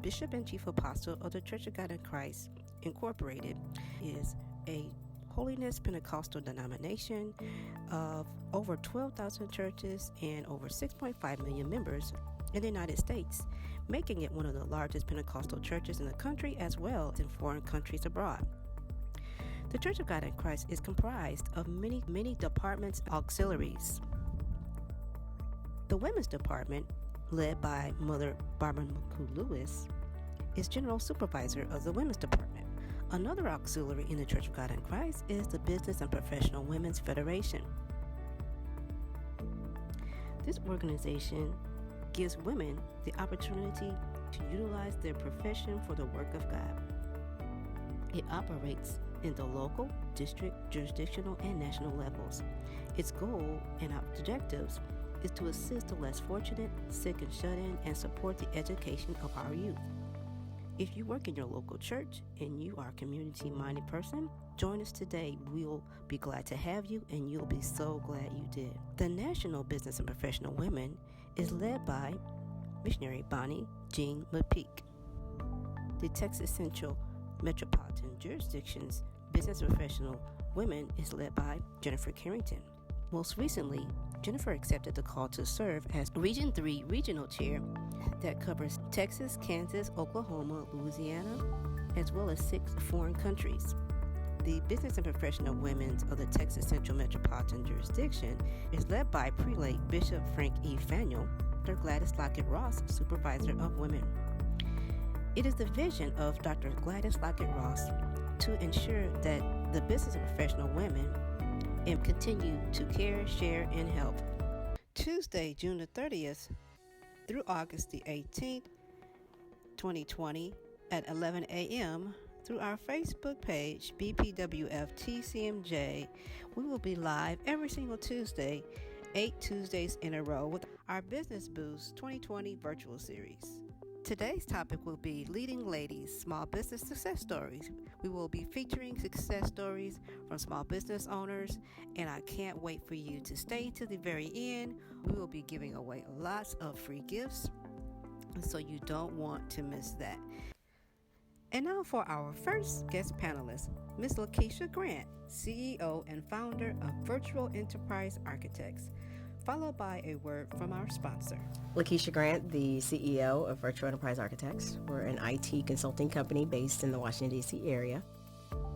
Bishop and Chief Apostle of the Church of God in Christ, Incorporated, is a holiness Pentecostal denomination of over 12,000 churches and over 6.5 million members in the United States, making it one of the largest Pentecostal churches in the country as well as in foreign countries abroad. The Church of God in Christ is comprised of many departments and auxiliaries. The Women's Department, led by Mother Barbara McCoo Lewis, is General Supervisor of the Women's Department. Another auxiliary in the Church of God in Christ is the Business and Professional Women's Federation. This organization gives women the opportunity to utilize their profession for the work of God. It operates in the local, district, jurisdictional, and national levels. Its goal and objectives is to assist the less fortunate, sick and shut-in, and support the education of our youth. If you work in your local church and you are a community-minded person, join us today. We'll be glad to have you, and you'll be so glad you did. The National Business and Professional Women is led by Missionary Bonnie Jean McPeak. The Texas Central Metropolitan Jurisdiction's Business and Professional Women is led by Jennifer Carrington. Most recently, Jennifer accepted the call to serve as Region 3 Regional Chair that covers Texas, Kansas, Oklahoma, Louisiana, as well as 6 foreign countries. The Business and Professional Women of the Texas Central Metropolitan Jurisdiction is led by Prelate Bishop Frank E. Faneuil, Dr. Gladys Lockett Ross, Supervisor of Women. It is the vision of Dr. Gladys Lockett Ross to ensure that the business and professional women and continue to care, share, and help. Tuesday, June the 30th through August the 18th, 2020 at 11 a.m. through our Facebook page, BPWF TCMJ. We will be live every single Tuesday, 8 Tuesdays in a row with our Business Boost 2020 virtual series. Today's topic will be Leading Ladies, Small Business Success Stories. We will be featuring success stories from small business owners, and I can't wait for you to stay to the very end. We will be giving away lots of free gifts, so you don't want to miss that. And now for our first guest panelist, Ms. Lakeisha Grant, CEO and founder of Virtual Enterprise Architects, followed by a word from our sponsor. Lakeisha Grant, the CEO of Virtual Enterprise Architects. We're an IT consulting company based in the Washington, D.C. area.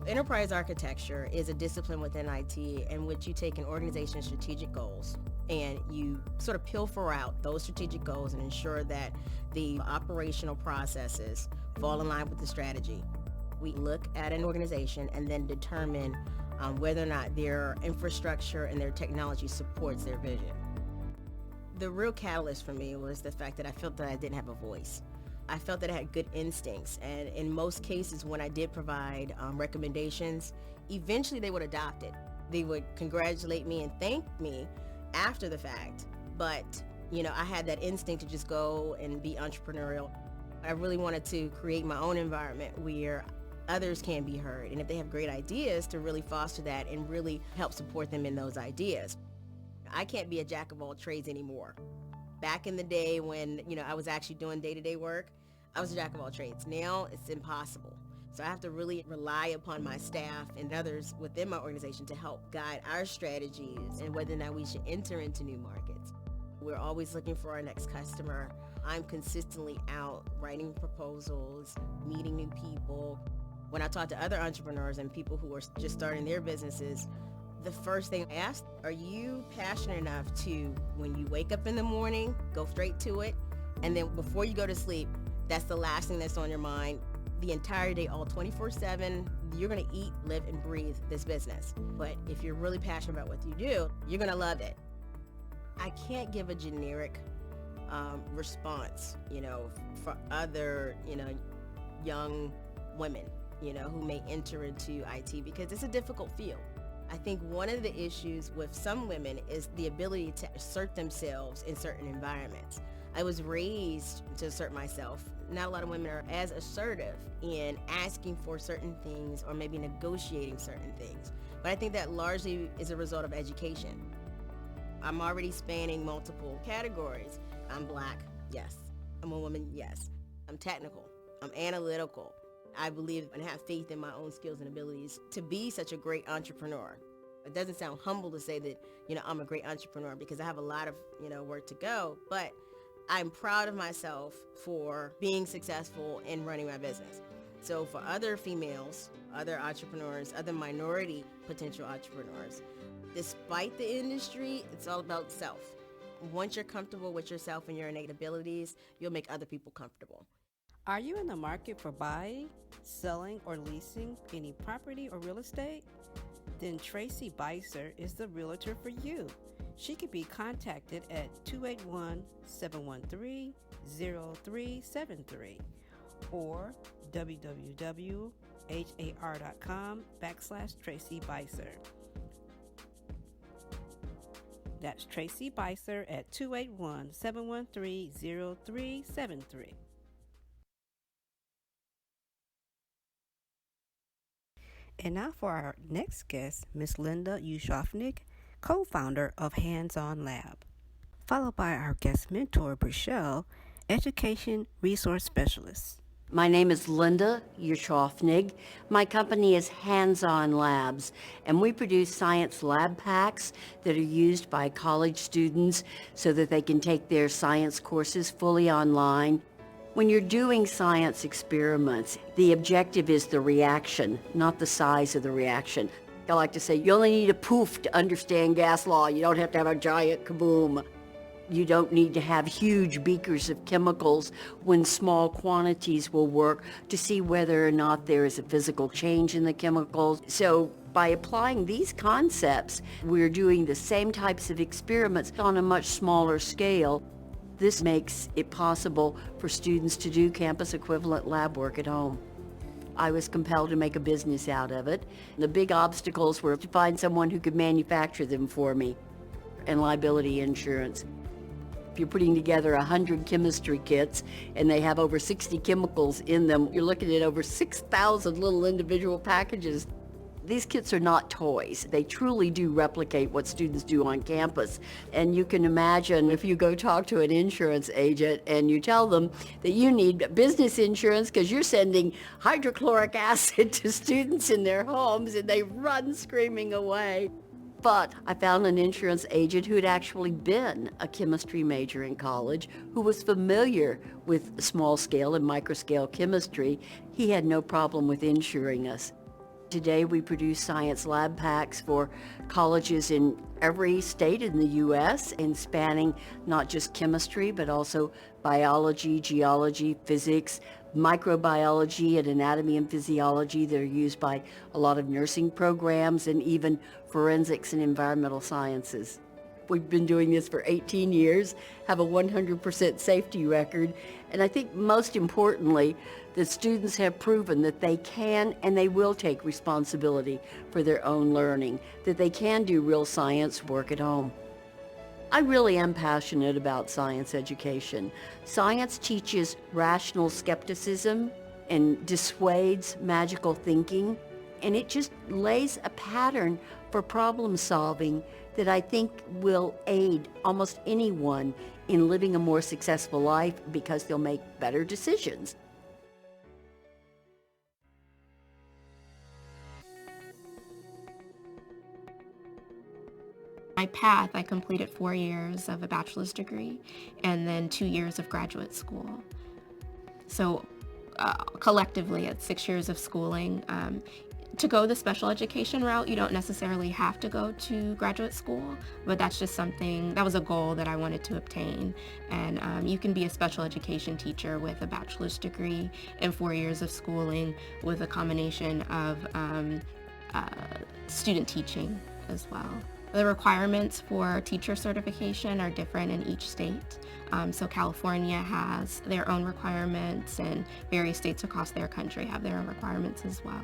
Enterprise architecture is a discipline within IT in which you take an organization's strategic goals and you sort of pilfer out those strategic goals and ensure that the operational processes fall in line with the strategy. We look at an organization and then determine whether or not their infrastructure and their technology supports their vision. The real catalyst for me was the fact that I felt that I didn't have a voice. I felt that I had good instincts, and in most cases when I did provide recommendations, eventually they would adopt it. They would congratulate me and thank me after the fact, but I had that instinct to just go and be entrepreneurial. I really wanted to create my own environment where others can be heard, and if they have great ideas, to really foster that and really help support them in those ideas. I can't be a jack of all trades anymore. Back in the day when I was actually doing day-to-day work, I was a jack of all trades. Now it's impossible. So I have to really rely upon my staff and others within my organization to help guide our strategies and whether or not we should enter into new markets. We're always looking for our next customer. I'm consistently out writing proposals, meeting new people. When I talk to other entrepreneurs and people who are just starting their businesses, the first thing I ask, are you passionate enough to, when you wake up in the morning, go straight to it? And then before you go to sleep, that's the last thing that's on your mind. The entire day, all 24/7, you're going to eat, live, and breathe this business. But if you're really passionate about what you do, you're going to love it. I can't give a generic response, for other, young women, who may enter into IT because it's a difficult field. I think one of the issues with some women is the ability to assert themselves in certain environments. I was raised to assert myself. Not a lot of women are as assertive in asking for certain things or maybe negotiating certain things. But I think that largely is a result of education. I'm already spanning multiple categories. I'm Black, yes. I'm a woman, yes. I'm technical, I'm analytical. I believe and have faith in my own skills and abilities to be such a great entrepreneur. It doesn't sound humble to say that, I'm a great entrepreneur because I have a lot of, work to go, but I'm proud of myself for being successful in running my business. So for other females, other entrepreneurs, other minority potential entrepreneurs, despite the industry, it's all about self. Once you're comfortable with yourself and your innate abilities, you'll make other people comfortable. Are you in the market for buying, selling, or leasing any property or real estate? Then Tracy Beiser is the realtor for you. She can be contacted at 281-713-0373 or www.har.com/Tracy Beiser. That's Tracy Beiser at 281-713-0373. And now for our next guest, Ms. Linda Ushofnik, co-founder of Hands-On Lab, followed by our guest mentor, Brichelle, education resource specialist. My name is Linda Ushofnik. My company is Hands-On Labs, and we produce science lab packs that are used by college students so that they can take their science courses fully online. When you're doing science experiments, the objective is the reaction, not the size of the reaction. I like to say you only need a poof to understand gas law. You don't have to have a giant kaboom. You don't need to have huge beakers of chemicals when small quantities will work to see whether or not there is a physical change in the chemicals. So by applying these concepts, we're doing the same types of experiments on a much smaller scale. This makes it possible for students to do campus equivalent lab work at home. I was compelled to make a business out of it. The big obstacles were to find someone who could manufacture them for me and liability insurance. If you're putting together 100 chemistry kits and they have over 60 chemicals in them, you're looking at over 6,000 little individual packages. These kits are not toys. They truly do replicate what students do on campus. And you can imagine if you go talk to an insurance agent and you tell them that you need business insurance because you're sending hydrochloric acid to students in their homes, and they run screaming away. But I found an insurance agent who had actually been a chemistry major in college, who was familiar with small-scale and microscale chemistry. He had no problem with insuring us. Today we produce science lab packs for colleges in every state in the U.S. and spanning not just chemistry, but also biology, geology, physics, microbiology, and anatomy and physiology that are used by a lot of nursing programs, and even forensics and environmental sciences. We've been doing this for 18 years, have a 100% safety record, and I think most importantly, the students have proven that they can and they will take responsibility for their own learning, that they can do real science work at home. I really am passionate about science education. Science teaches rational skepticism and dissuades magical thinking, and it just lays a pattern for problem solving that I think will aid almost anyone in living a more successful life because they'll make better decisions. My path, I completed 4 years of a bachelor's degree and then 2 years of graduate school. So collectively, it's 6 years of schooling. To go the special education route, you don't necessarily have to go to graduate school, but that's just something, that was a goal that I wanted to obtain. And you can be a special education teacher with a bachelor's degree and 4 years of schooling with a combination of student teaching as well. The requirements for teacher certification are different in each state. So California has their own requirements, and various states across their country have their own requirements as well.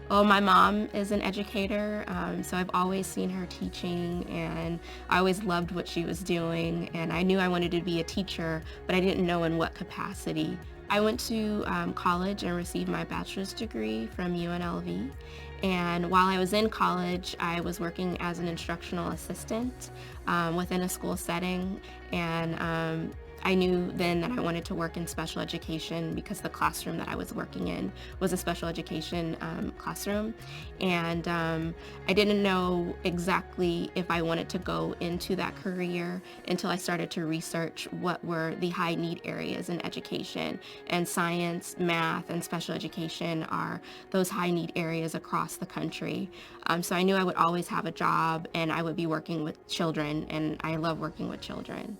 Well, my mom is an educator, so I've always seen her teaching, and I always loved what she was doing, and I knew I wanted to be a teacher, but I didn't know in what capacity. I went to college and received my bachelor's degree from UNLV, and while I was in college, I was working as an instructional assistant within a school setting, and I knew then that I wanted to work in special education because the classroom that I was working in was a special education classroom. And I didn't know exactly if I wanted to go into that career until I started to research what were the high need areas in education. And science, math, and special education are those high need areas across the country. So I knew I would always have a job and I would be working with children, and I love working with children.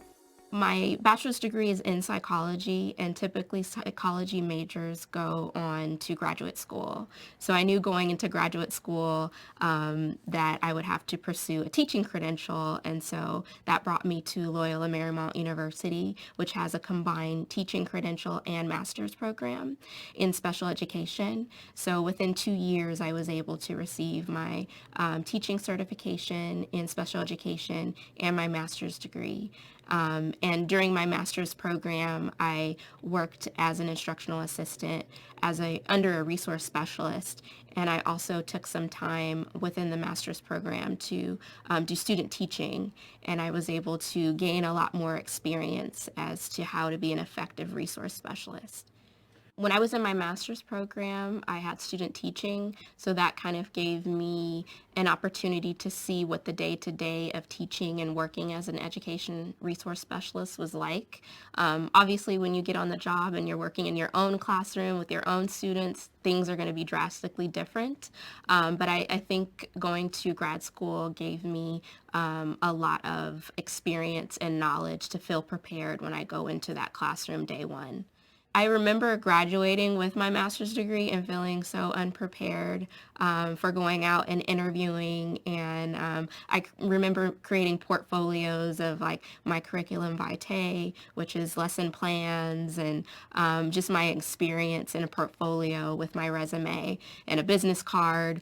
My bachelor's degree is in psychology, and typically psychology majors go on to graduate school. So I knew going into graduate school that I would have to pursue a teaching credential, and so that brought me to Loyola Marymount University, which has a combined teaching credential and master's program in special education. So within 2 years, I was able to receive my teaching certification in special education and my master's degree. And during my master's program, I worked as an instructional assistant under a resource specialist. And I also took some time within the master's program to do student teaching. And I was able to gain a lot more experience as to how to be an effective resource specialist. When I was in my master's program, I had student teaching, so that kind of gave me an opportunity to see what the day-to-day of teaching and working as an education resource specialist was like. Obviously, when you get on the job and you're working in your own classroom with your own students, things are going to be drastically different. But I think going to grad school gave me a lot of experience and knowledge to feel prepared when I go into that classroom day one. I remember graduating with my master's degree and feeling so unprepared for going out and interviewing. And I remember creating portfolios of like my curriculum vitae, which is lesson plans, and just my experience in a portfolio with my resume and a business card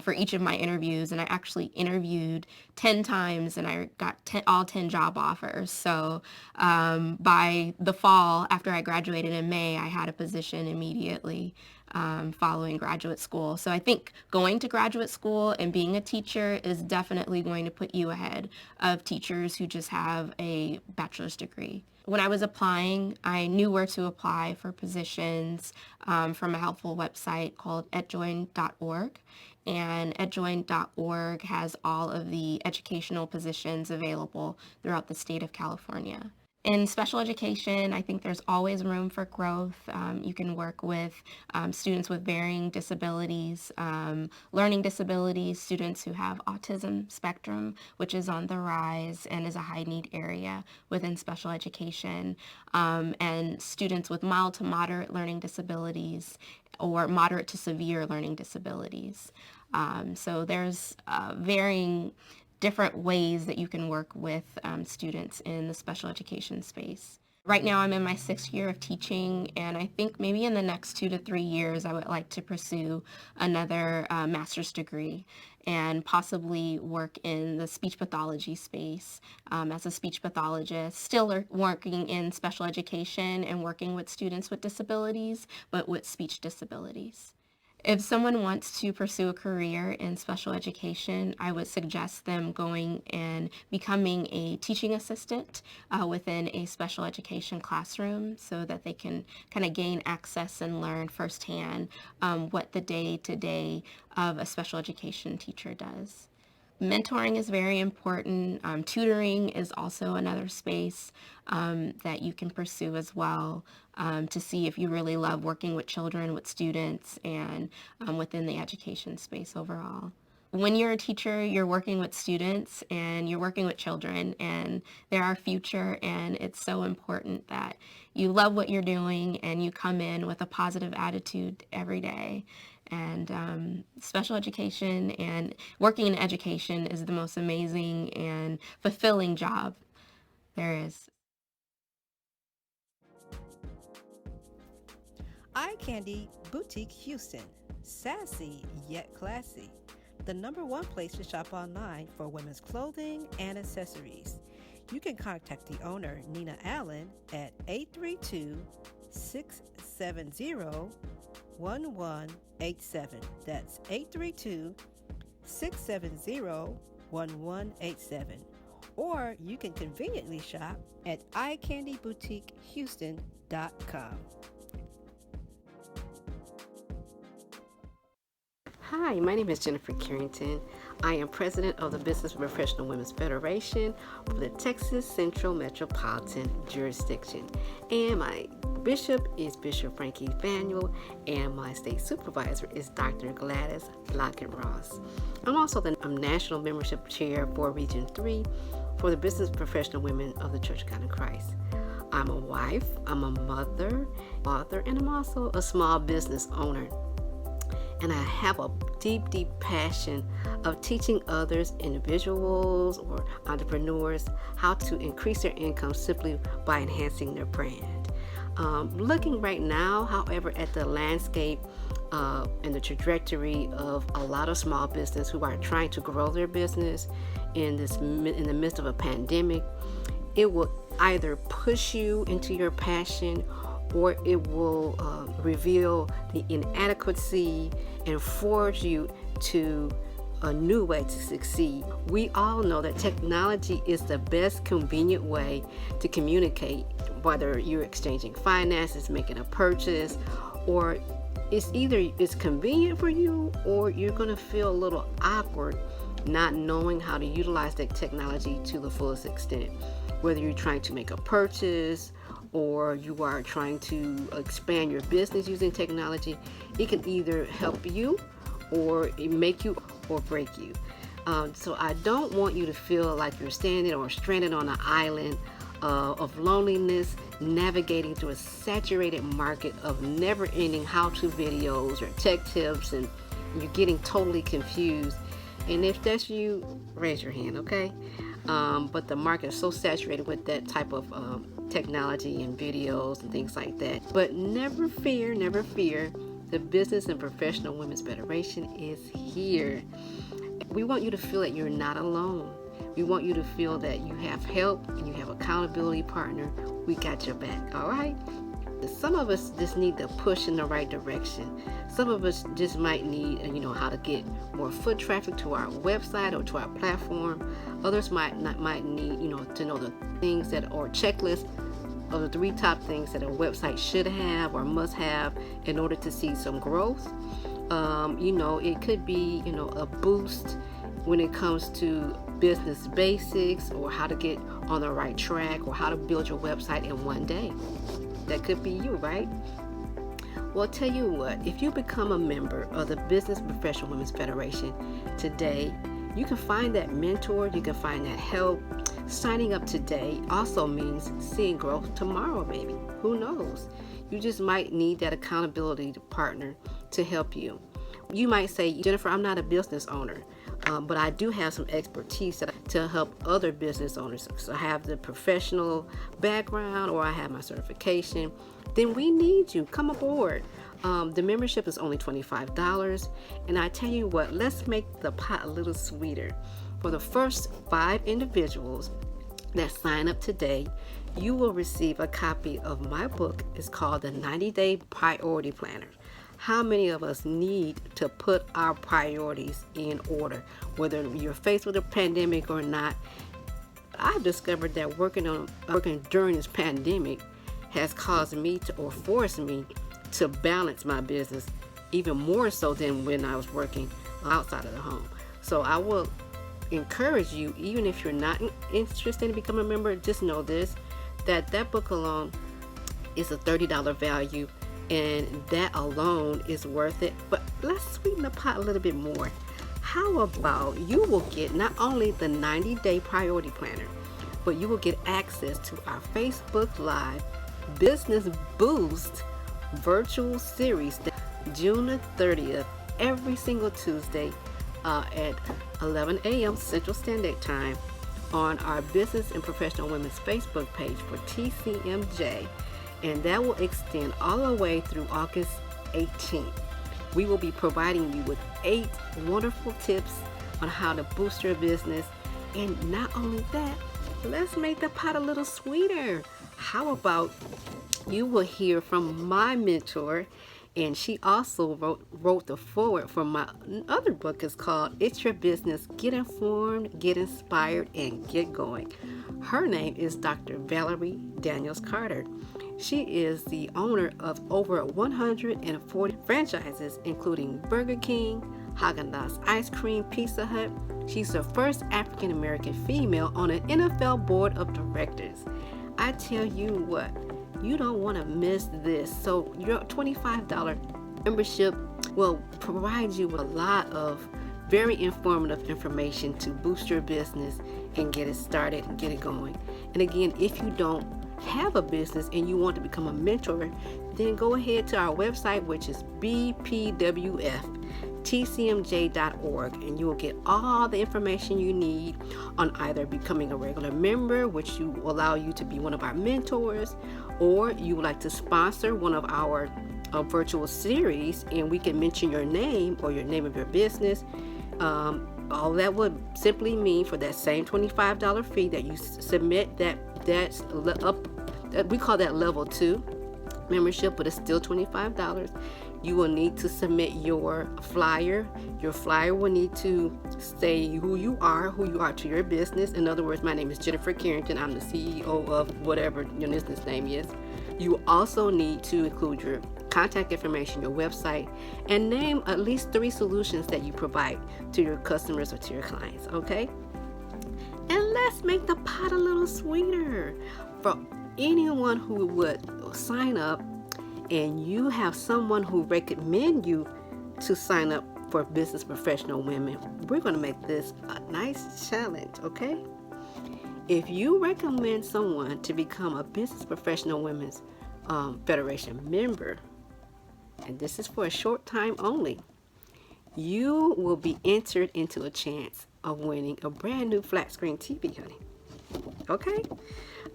for each of my interviews. And I actually interviewed 10 times and I got all 10 job offers. So by the fall, after I graduated in May, I had a position immediately following graduate school. So I think going to graduate school and being a teacher is definitely going to put you ahead of teachers who just have a bachelor's degree. When I was applying, I knew where to apply for positions from a helpful website called edjoin.org. And edjoin.org has all of the educational positions available throughout the state of California. In special education, I think there's always room for growth. You can work with students with varying disabilities, learning disabilities, students who have autism spectrum, which is on the rise and is a high need area within special education, and students with mild to moderate learning disabilities or moderate to severe learning disabilities. So there's varying different ways that you can work with students in the special education space. Right now I'm in my 6th year of teaching, and I think maybe in the next 2 to 3 years I would like to pursue another master's degree and possibly work in the speech pathology space as a speech pathologist, still working in special education and working with students with disabilities, but with speech disabilities. If someone wants to pursue a career in special education, I would suggest them going and becoming a teaching assistant within a special education classroom so that they can kind of gain access and learn firsthand what the day-to-day of a special education teacher does. Mentoring is very important. Tutoring is also another space that you can pursue as well to see if you really love working with children, with students, and within the education space overall. When you're a teacher, you're working with students and you're working with children, and they're our future, and it's so important that you love what you're doing and you come in with a positive attitude every day. And special education and working in education is the most amazing and fulfilling job there is. Eye Candy Boutique Houston. Sassy yet classy. The #1 place to shop online for women's clothing and accessories. You can contact the owner, Nina Allen, at 832-670-1187. That's 832-670-1187. or you can conveniently shop at iCandyBoutiqueHouston.com. Hi, my name is Jennifer Carrington. I am president of the Business Professional Women's Federation for the Texas Central Metropolitan Jurisdiction. And my bishop is Bishop Frankie Fanuel, and my state supervisor is Dr. Gladys Lockett-Ross. I'm also the National Membership Chair for Region 3 for the Business Professional Women of the Church of God in Christ. I'm a wife, I'm a mother, author, and I'm also a small business owner. And I have a deep, deep passion of teaching others, individuals or entrepreneurs, how to increase their income simply by enhancing their brand. Looking right now, however, at the landscape and the trajectory of a lot of small business who are trying to grow their business in the midst of a pandemic, it will either push you into your passion, or it will reveal the inadequacy and forge you to a new way to succeed. We all know that technology is the best convenient way to communicate, whether you're exchanging finances, making a purchase, or it's convenient for you, or you're going to feel a little awkward not knowing how to utilize that technology to the fullest extent. Whether you're trying to make a purchase or you are trying to expand your business using technology, it can either help you or it make you or break you. So I don't want you to feel like you're standing or stranded on an island of loneliness, navigating through a saturated market of never-ending how-to videos or tech tips, and you're getting totally confused. And if that's you, raise your hand, okay? But the market is so saturated with that type of technology and videos and things like that. But never fear, the Business and Professional Women's Federation is here. We want you to feel that you're not alone. We want you to feel that you have help and you have accountability partner. We got your back, all right? Some of us just need to push in the right direction. Some of us just might need, how to get more foot traffic to our website or to our platform. Others might need, to know the things that, or checklist of the 3 top things that a website should have or must have in order to see some growth. It could be, a boost when it comes to business basics, or how to get on the right track, or how to build your website in one day. That could be you, right? Well, tell you what, if you become a member of the Business Professional Women's Federation today, you can find that mentor, you can find that help. Signing up today also means seeing growth tomorrow, maybe. Who knows? You just might need that accountability partner to help you. You might say, Jennifer, I'm not a business owner, but I do have some expertise to help other business owners. So I have the professional background, or I have my certification. Then we need you. Come aboard. The membership is only $25. And I tell you what, let's make the pot a little sweeter. For the first 5 individuals that sign up today, you will receive a copy of my book. It's called the 90-Day Priority Planner. How many of us need to put our priorities in order, whether you're faced with a pandemic or not? I've discovered that working during this pandemic has caused me to, or forced me to balance my business even more so than when I was working outside of the home. So I will encourage you, even if you're not interested in becoming a member, just know this, that book alone is a $30 value. And that alone is worth it. But let's sweeten the pot a little bit more. How about you will get not only the 90-day priority planner, but you will get access to our Facebook Live Business Boost virtual series June the 30th, every single Tuesday at 11 a.m. Central Standard Time on our Business and Professional Women's Facebook page for TCMJ. And that will extend all the way through August 18th. We will be providing you with 8 wonderful tips on how to boost your business. And not only that, let's make the pot a little sweeter. How about you will hear from my mentor And she also wrote the foreword for my other book. It's called It's Your Business. Get informed, get inspired, and get going. Her name is Dr. Valerie Daniels Carter. She is the owner of over 140 franchises, including Burger King, Haagen-Dazs Ice Cream, Pizza Hut. She's the first African American female on an NFL board of directors. I tell you what, you don't want to miss this. So your $25 membership will provide you with a lot of very informative information to boost your business and get it started and get it going. And again, if you don't have a business and you want to become a mentor, then go ahead to our website, which is BPWF.TCMJ.org, and you will get all the information you need on either becoming a regular member, which will allow you to be one of our mentors, or you would like to sponsor one of our virtual series and we can mention your name or your name of your business. All that would simply mean for that same $25 fee that you submit, that's up, we call that level 2 membership, but it's still $25. You will need to submit your flyer. Your flyer will need to say who you are to your business. In other words, my name is Jennifer Carrington. I'm the CEO of whatever your business name is. You also need to include your contact information, your website, and name at least 3 solutions that you provide to your customers or to your clients, okay? And let's make the pot a little sweeter. For anyone who would sign up and you have someone who recommend you to sign up for Business Professional Women, we're going to make this a nice challenge, okay? If you recommend someone to become a Business Professional Women's Federation member, and this is for a short time only, you will be entered into a chance of winning a brand new flat screen TV, honey. Okay?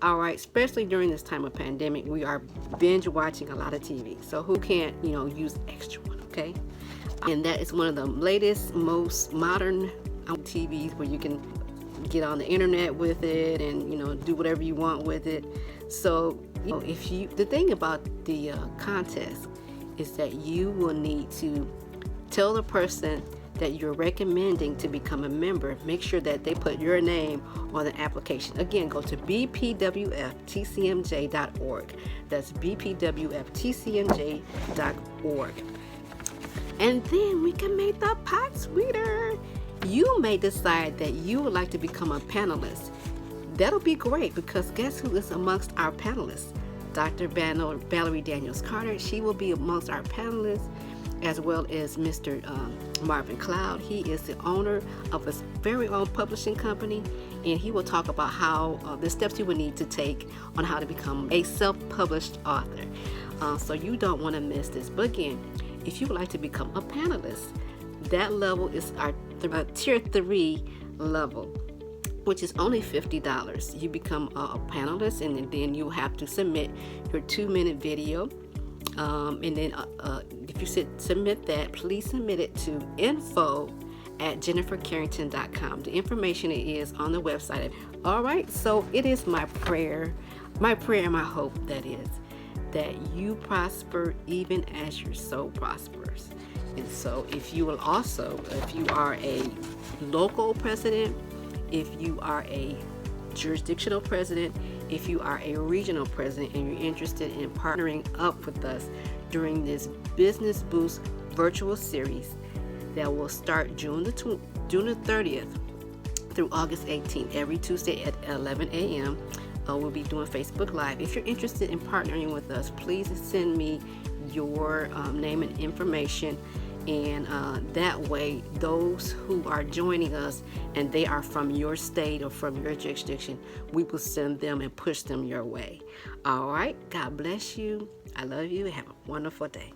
All right, especially during this time of pandemic, we are binge watching a lot of TV. So who can't, use extra one, okay? And that is one of the latest, most modern TVs where you can get on the internet with it and, do whatever you want with it. So, the thing about the contest is that you will need to tell the person that you're recommending to become a member, make sure that they put your name on the application. Again, go to bpwftcmj.org. That's bpwftcmj.org. And then we can make the pot sweeter. You may decide that you would like to become a panelist. That'll be great because guess who is amongst our panelists? Dr. Valerie Daniels Carter. She will be amongst our panelists, as well as Mr. Marvin Cloud. He is the owner of his very own publishing company, and he will talk about how the steps you would need to take on how to become a self-published author. So you don't want to miss this. But again, if you would like to become a panelist, that level is our tier 3 level, which is only $50. You become a panelist, and then you have to submit your 2-minute video. And then if you submit that, please submit it to info@jennifercarrington.com. The information is on the website. All right, so it is my prayer and my hope that you prosper even as your soul prospers. And so if you are a local president, if you are a jurisdictional president, if you are a regional president and you're interested in partnering up with us during this Business Boost virtual series that will start June the 30th through August 18th, every Tuesday at 11 a.m. We'll be doing Facebook Live. If you're interested in partnering with us, please send me your name and information. And that way, those who are joining us and they are from your state or from your jurisdiction, we will send them and push them your way. All right. God bless you. I love you. Have a wonderful day.